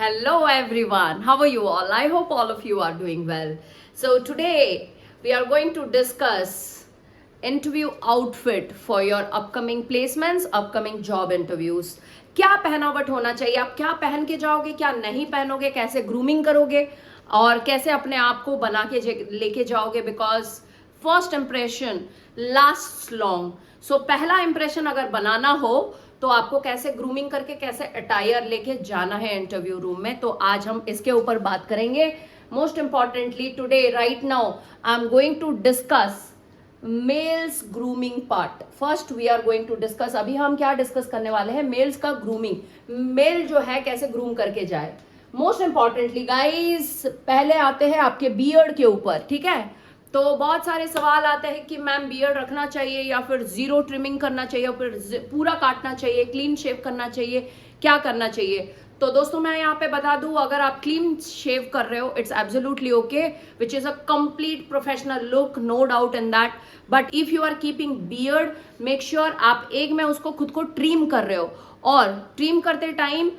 Hello everyone, how are you all? I hope all of you are doing well. So today we are going to discuss interview outfit for your upcoming placements, upcoming job interviews. क्या पहनावट होना चाहिए, आप क्या पहन के जाओगे, क्या नहीं पहनोगे, कैसे ग्रूमिंग करोगे और कैसे अपने आप को बना के लेके जाओगे, because first impression last long. So पहला इंप्रेशन अगर बनाना हो तो आपको कैसे ग्रूमिंग करके कैसे अटायर लेके जाना है इंटरव्यू रूम में. तो आज हम इसके ऊपर बात करेंगे. Most importantly today right now I am going to discuss males grooming part. First we are going to discuss, अभी हम क्या डिस्कस करने वाले हैं, मेल्स का ग्रूमिंग. मेल जो है कैसे ग्रूम करके जाए. मोस्ट इंपॉर्टेंटली गाइस पहले आते हैं आपके बियर्ड के ऊपर. ठीक है, तो बहुत सारे सवाल आते हैं कि मैम बियर्ड रखना चाहिए या फिर जीरो ट्रिमिंग करना चाहिए, फिर पूरा काटना चाहिए, क्लीन शेव करना चाहिए, क्या करना चाहिए. तो दोस्तों मैं यहाँ पे बता दूं, अगर आप क्लीन शेव कर रहे हो it's absolutely okay, which is a complete professional look, no doubt in that. But if you are keeping beard make sure आप एक में उसको खुद को ट्रिम कर रहे हो. और ट्रिम करते टाइम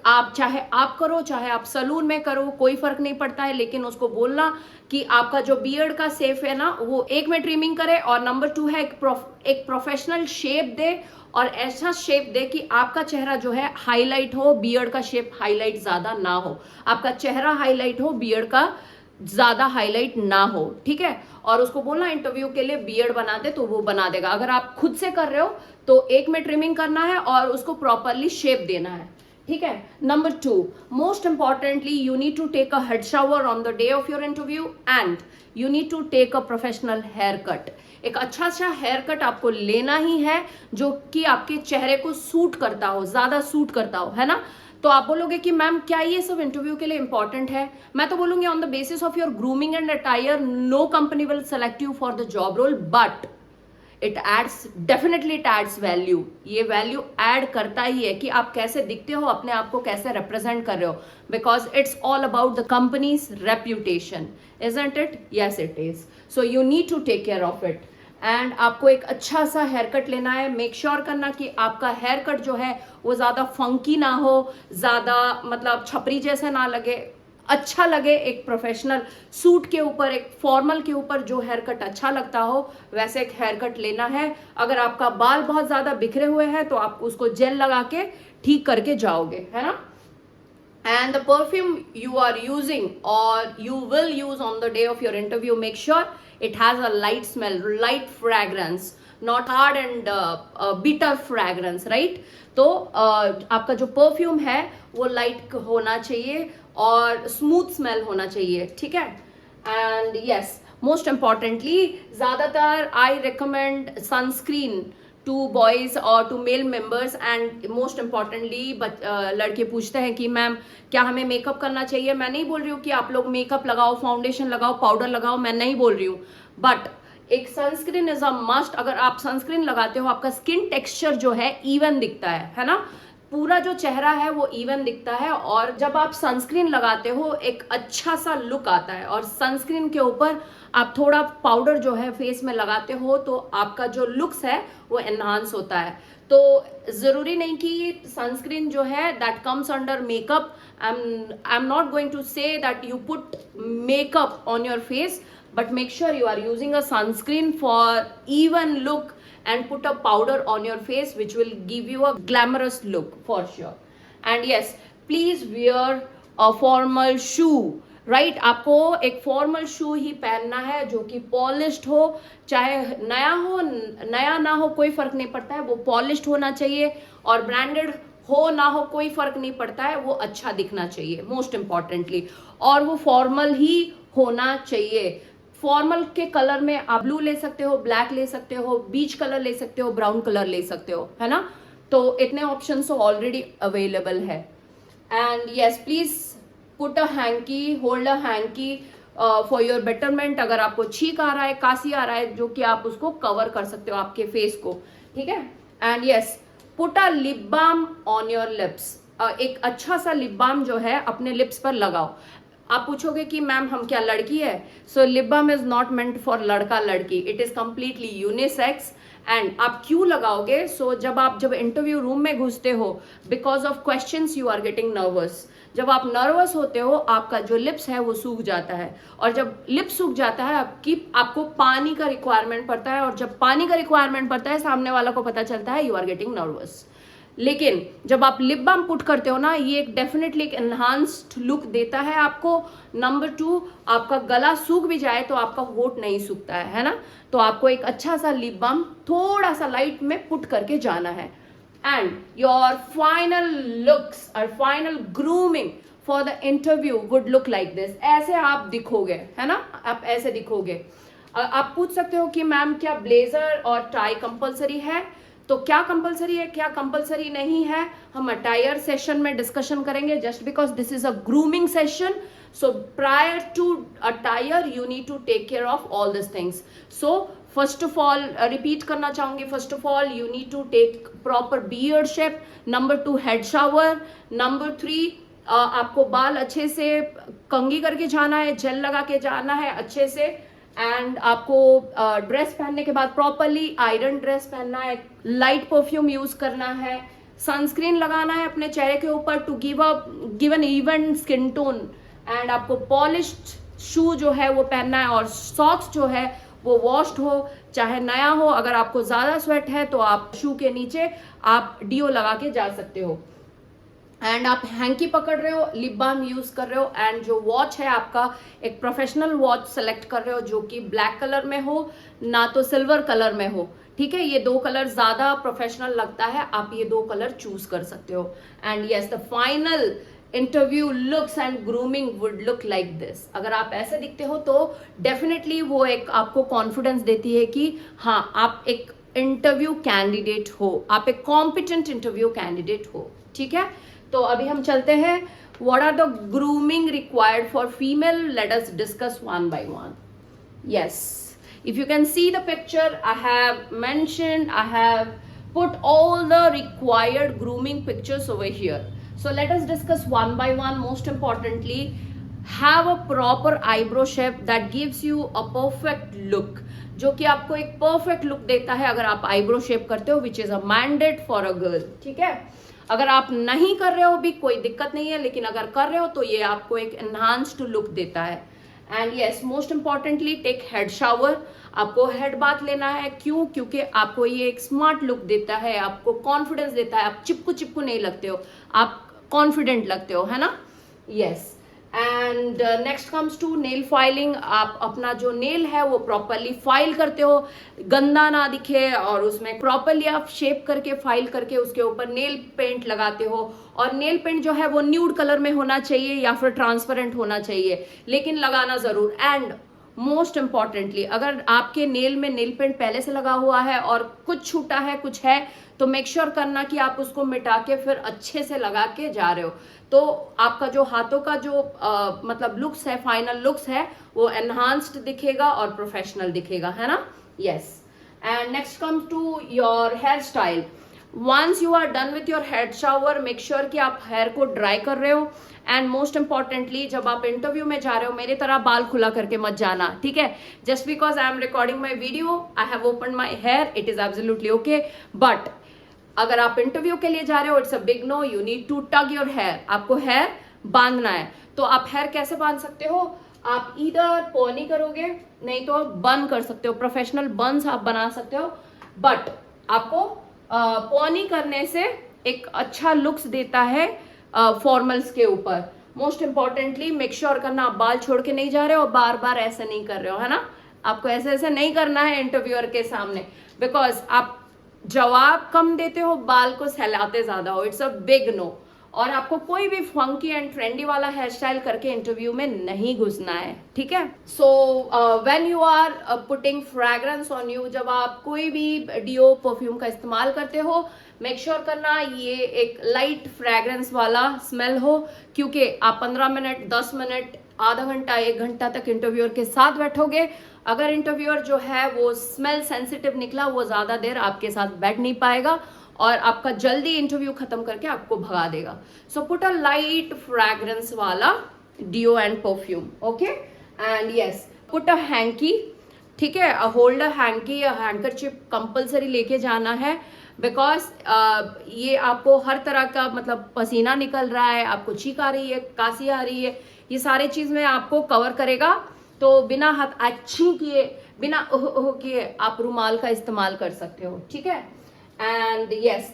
आप चाहे आप करो चाहे आप सलून में करो कोई फर्क नहीं पड़ता है, लेकिन उसको बोलना कि आपका जो बियर्ड का शेप है ना वो एक में ट्रिमिंग करे, और नंबर 2 है एक प्रोफेशनल शेप दे, और ऐसा शेप दे कि आपका चेहरा जो है हाईलाइट हो, बियर्ड का शेप हाईलाइट ज्यादा ना हो. आपका चेहरा हाईलाइट हो, बियर्ड का ज्यादा हाईलाइट ना हो. ठीक है, और उसको बोलना इंटरव्यू के लिए बियर्ड बना दे तो वो बना देगा. अगर आप खुद से कर रहे हो तो एक में ट्रिमिंग करना है और उसको प्रॉपरली शेप देना है. ठीक है. Number 2 most importantly you need to take a head shower on the day of your interview and you need to take a professional hair cut. एक अच्छा सा हेयर कट आपको लेना ही है जो कि आपके चेहरे को सूट करता हो, ज्यादा सूट करता हो, है ना. तो आप बोलोगे कि मैम क्या ये सब इंटरव्यू के लिए इंपॉर्टेंट है. मैं तो बोलूंगी on the basis of your grooming and attire no company will select you for the job role, but it adds, definitely it adds value. ये वैल्यू ऐड करता ही है कि आप कैसे दिखते हो, अपने आप को कैसे रिप्रेजेंट कर रहे हो, because it's all about the company's reputation, isn't it. Yes it is. So you need to take care of it. And आपको एक अच्छा सा हेयर कट लेना है. मेक श्योर करना कि आपका हेयर कट जो है वो ज्यादा फंकी ना हो, ज्यादा मतलब छपरी जैसे ना लगे, अच्छा लगे. एक प्रोफेशनल सूट के ऊपर, एक फॉर्मल के ऊपर जो हेयर कट अच्छा लगता हो वैसे एक हेयर कट लेना है. अगर आपका बाल बहुत ज्यादा बिखरे हुए हैं तो आप उसको जेल लगा के ठीक करके जाओगे, है ना. And the perfume you are using or you will use on the day of your interview, make sure it has a light smell, light fragrance, not hard and bitter fragrance, right. तो आपका जो perfume है वो light होना चाहिए और smooth smell होना चाहिए. ठीक है. एंड यस मोस्ट इंपॉर्टेंटली ज्यादातर I recommend sunscreen to boys और to male members. And most importantly लड़के पूछते हैं कि मैम क्या हमें मेकअप करना चाहिए. मैं नहीं बोल रही हूँ कि आप लोग मेकअप लगाओ, फाउंडेशन लगाओ, पाउडर लगाओ, मैं नहीं बोल रही हूँ, बट एक सनस्क्रीन इज अ मस्ट. अगर आप सनस्क्रीन लगाते हो आपका स्किन टेक्सचर जो है इवन दिखता है ना, पूरा जो चेहरा है वो इवन दिखता है. और जब आप सनस्क्रीन लगाते हो एक अच्छा सा लुक आता है, और सनस्क्रीन के ऊपर आप थोड़ा पाउडर जो है फेस में लगाते हो तो आपका जो लुक्स है वो एनहांस होता है. तो जरूरी नहीं कि सनस्क्रीन जो है that comes under makeup. I am not going to say that you put makeup on your face, but make sure you are using a sunscreen for even look and put a powder on your face which will give you a glamorous look for sure. And yes, please wear a formal shoe, right. आपको एक formal शू ही पहनना है जो कि polished हो, चाहे नया ना हो कोई फर्क नहीं पड़ता है, वो पॉलिश्ड होना चाहिए. और ब्रांडेड हो ना हो कोई फर्क नहीं पड़ता है, वो अच्छा दिखना चाहिए मोस्ट इंपॉर्टेंटली. और वो फॉर्मल ही होना चाहिए. फॉर्मल के कलर में आप ब्लू ले सकते हो, ब्लैक ले सकते हो, बीच कलर ले सकते हो, ब्राउन कलर ले सकते हो, है ना. तो इतने ऑप्शन तो ऑलरेडी अवेलेबल है. And yes please put a hanky, hold a hanky for your betterment. अगर आपको छींक आ रहा है, काशी आ रहा है, जो कि आप उसको कवर कर सकते हो आपके फेस को. ठीक है. And yes put a lip balm on your lips. एक अच्छा सा लिप बाम जो है अपने लिप्स पर लगाओ. आप पूछोगे कि मैम हम क्या लड़की है. So lip balm is not meant for लड़का लड़की, it is completely unisex. And आप क्यों लगाओगे. सो जब इंटरव्यू रूम में घुसते हो, because of questions you are getting nervous, जब आप नर्वस होते हो आपका जो लिप्स है वो सूख जाता है, और जब लिप सूख जाता है आपको पानी का रिक्वायरमेंट पड़ता है, और जब पानी का रिक्वायरमेंट पड़ता है सामने वाला को पता चलता है यू आर गेटिंग नर्वस। लेकिन जब आप लिप बाम पुट करते हो ना, ये एक डेफिनेटली एक एनहांस्ड लुक देता है आपको। नंबर 2, आपका गला सूख भी जाए तो आपका होठ नहीं सूखता है ना। तो आपको एक अच्छा सा लिप बाम थोड़ा सा लाइट में पुट करके जाना है। एंड योर फाइनल लुक्स और final grooming for the interview would look like this. ऐसे आप दिखोगे, है ना, आप ऐसे दिखोगे। आप पूछ सकते हो कि मैम क्या ब्लेजर और टाई कंपलसरी है? तो क्या कंपलसरी है, क्या कंपलसरी नहीं है, हम अटायर सेशन में डिस्कशन करेंगे, just because this is a grooming session. So prior to attire you need to take care of all this things. So first of all repeat करना चाहूंगी, first of all you need to take proper beard shape. Number 2, head shower. Number 3, आपको बाल अच्छे से कंघी करके जाना है, जेल लगा के जाना है अच्छे से। एंड आपको ड्रेस पहनने के बाद प्रॉपरली आयरन ड्रेस पहनना है, लाइट परफ्यूम यूज करना है, सनस्क्रीन लगाना है अपने चेहरे के ऊपर to give an even skin tone. And आपको पॉलिश्ड शू जो है वो पहनना है, और सॉक्स जो है वो वॉश्ड हो चाहे नया हो। अगर आपको ज्यादा स्वेट है तो आप शू के नीचे आप डीओ लगा के जा सकते हो। एंड आप हैंकी पकड़ रहे हो, लिप बाम यूज कर रहे हो, एंड जो वॉच है आपका एक प्रोफेशनल वॉच सेलेक्ट कर रहे हो जो कि ब्लैक कलर में हो, ना तो सिल्वर कलर में हो। ठीक है, ये 2 कलर ज्यादा प्रोफेशनल लगता है, आप ये 2 कलर चूज कर सकते हो। And yes, the final interview looks and grooming would look like this. अगर आप ऐसे दिखते हो तो डेफिनेटली वो एक आपको कॉन्फिडेंस देती है कि हाँ आप एक इंटरव्यू कैंडिडेट हो, आप एक कॉम्पिटेंट इंटरव्यू कैंडिडेट हो। ठीक है, तो अभी हम चलते हैं, what are the grooming required for female, let us discuss one by one. Yes, if you can see the picture, I have mentioned, I have put all the required grooming pictures over here. So let us discuss one by one. Most importantly, have a proper eyebrow shape that gives you a perfect look, जो कि आपको एक perfect look देता है अगर आप eyebrow shape करते हो, विच is a mandate for a girl. ठीक है, अगर आप नहीं कर रहे हो भी कोई दिक्कत नहीं है, लेकिन अगर कर रहे हो तो ये आपको एक एनहांस्ड लुक देता है। And yes, most importantly take head shower. आपको हेड बाथ लेना है, क्यों? क्योंकि आपको ये एक स्मार्ट लुक देता है, आपको कॉन्फिडेंस देता है, आप चिपकू चिपकू नहीं लगते हो, आप कॉन्फिडेंट लगते हो, है ना। Yes, and next comes to nail filing. आप अपना जो नेल है वो प्रॉपरली फाइल करते हो, गंदा ना दिखे, और उसमें प्रॉपरली आप शेप करके फाइल करके उसके ऊपर नेल पेंट लगाते हो। और नेल पेंट जो है वो न्यूड कलर में होना चाहिए या फिर ट्रांसपेरेंट होना चाहिए, लेकिन लगाना जरूर। एंड मोस्ट इंपॉर्टेंटली, अगर आपके नेल में नेल पेंट पहले से लगा हुआ है और कुछ छूटा है, कुछ है, तो मेक श्योर करना कि आप उसको मिटा के फिर अच्छे से लगा के जा रहे हो, तो आपका जो हाथों का जो मतलब लुक्स है, फाइनल लुक्स है, वो एनहांस्ड दिखेगा और प्रोफेशनल दिखेगा, है ना। Yes, and next comes to your hair style. Once you are done with your head shower, make sure कि आप हेयर को ड्राई कर रहे हो। एंड मोस्ट इंपॉर्टेंटली, जब आप इंटरव्यू में जा रहे हो, मेरी तरह बाल खुला करके मत जाना, ठीक है। Just because I am recording my video, I have open my hair, it is absolutely okay, but अगर आप इंटरव्यू के लिए जा रहे हो, it's a big no, you need to tug your hair. आपको हेयर बांधना है, तो आप हेयर कैसे बांध सकते हो? आप इधर पोनी करोगे, नहीं तो बन कर सकते हो, प्रोफेशनल बन्स आप बना सकते हो, बट आपको पोनी करने से एक अच्छा लुक्स देता है फॉर्मल्स के ऊपर। मोस्ट इंपॉर्टेंटली मेक श्योर करना आप बाल छोड़ के नहीं जा रहे हो, बार बार ऐसे नहीं कर रहे हो, है ना। आपको ऐसे ऐसे नहीं करना है इंटरव्यूअर के सामने, बिकॉज आप जवाब कम देते हो, बाल को सहलाते ज्यादा हो, इट्स अ बिग नो। और आपको कोई भी फंकी एंड ट्रेंडी वाला हेयर स्टाइल करके इंटरव्यू में नहीं घुसना है, ठीक है। So when you are putting fragrance on you, जब आप कोई भी डियो परफ्यूम का इस्तेमाल करते हो, मेक श्योर करना ये एक लाइट फ्रेग्रेंस वाला स्मेल हो, क्योंकि आप 15 मिनट, 10 मिनट, आधा घंटा, 1 घंटा तक इंटरव्यूअर के साथ बैठोगे। अगर इंटरव्यूअर जो है वो स्मेल सेंसिटिव निकला, वो ज्यादा देर आपके साथ बैठ नहीं पाएगा और आपका जल्दी इंटरव्यू खत्म करके आपको भगा देगा। So put a light fragrance वाला deo and perfume, okay. And yes, put a hanky, ठीक है, होल्ड अ हैंकी या हैंकरचिप कंपलसरी लेके जाना है। बिकॉज ये आपको हर तरह का मतलब पसीना निकल रहा है, आपको छींक आ रही है, काशी आ रही है, ये सारे चीज में आपको कवर करेगा। तो बिना हाथ अच्छी किए, बिना ओह किए आप रुमाल का इस्तेमाल कर सकते हो, ठीक है। And yes,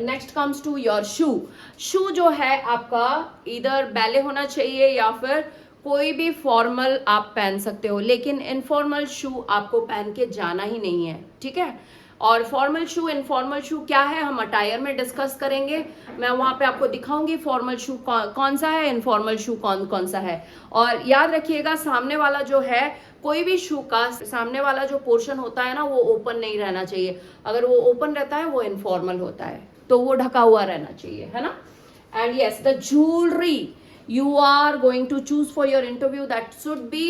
next comes to your shoe. Shoe जो है आपका इधर बैले होना चाहिए या फिर कोई भी फॉर्मल आप पहन सकते हो, लेकिन इनफॉर्मल शू आपको पहन के जाना ही नहीं है, ठीक है। और फॉर्मल शू, इनफॉर्मल शू क्या है हम अटायर में डिस्कस करेंगे। मैं वहां पे आपको दिखाऊंगी फॉर्मल शू कौन सा है, इनफॉर्मल शू कौन सा है। और याद रखिएगा सामने वाला जो है, कोई भी शू का सामने वाला जो पोर्शन होता है ना, वो ओपन नहीं रहना चाहिए। अगर वो ओपन रहता है वो इनफॉर्मल होता है, तो वो ढका हुआ रहना चाहिए, है ना। And yes, the jewellery you are going to choose for your interview, that should be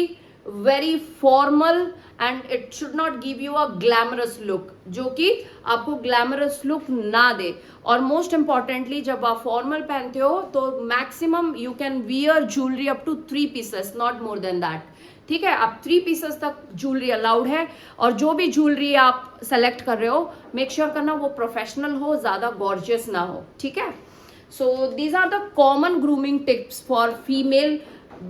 very formal and it should not give you a glamorous look, जो कि आपको glamorous look ना दे। और most importantly जब आप formal पहनते हो तो maximum you can wear jewelry up to 3 pieces, not more than that, ठीक है। आप 3 pieces तक ज्वेलरी अलाउड है। और जो भी ज्वेलरी आप सेलेक्ट कर रहे हो मेक श्योर करना वो प्रोफेशनल हो, ज्यादा गॉर्जियस ना हो, ठीक है। So these are the common grooming tips for female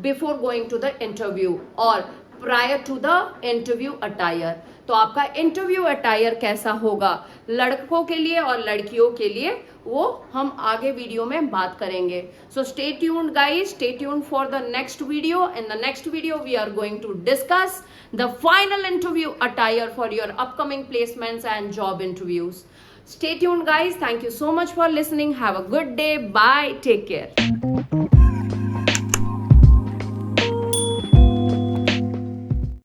before going to the interview or prior to the interview attire। तो आपका इंटरव्यू अटायर कैसा होगा लड़कों के लिए और लड़कियों के लिए, वो हम आगे वीडियो में बात करेंगे। So stay tuned guys, stay tuned for the next video. In the next video we are going to discuss the final interview attire for your upcoming placements and job interviews. Stay tuned guys. Thank you so much for listening. Have a good day. Bye. Take care.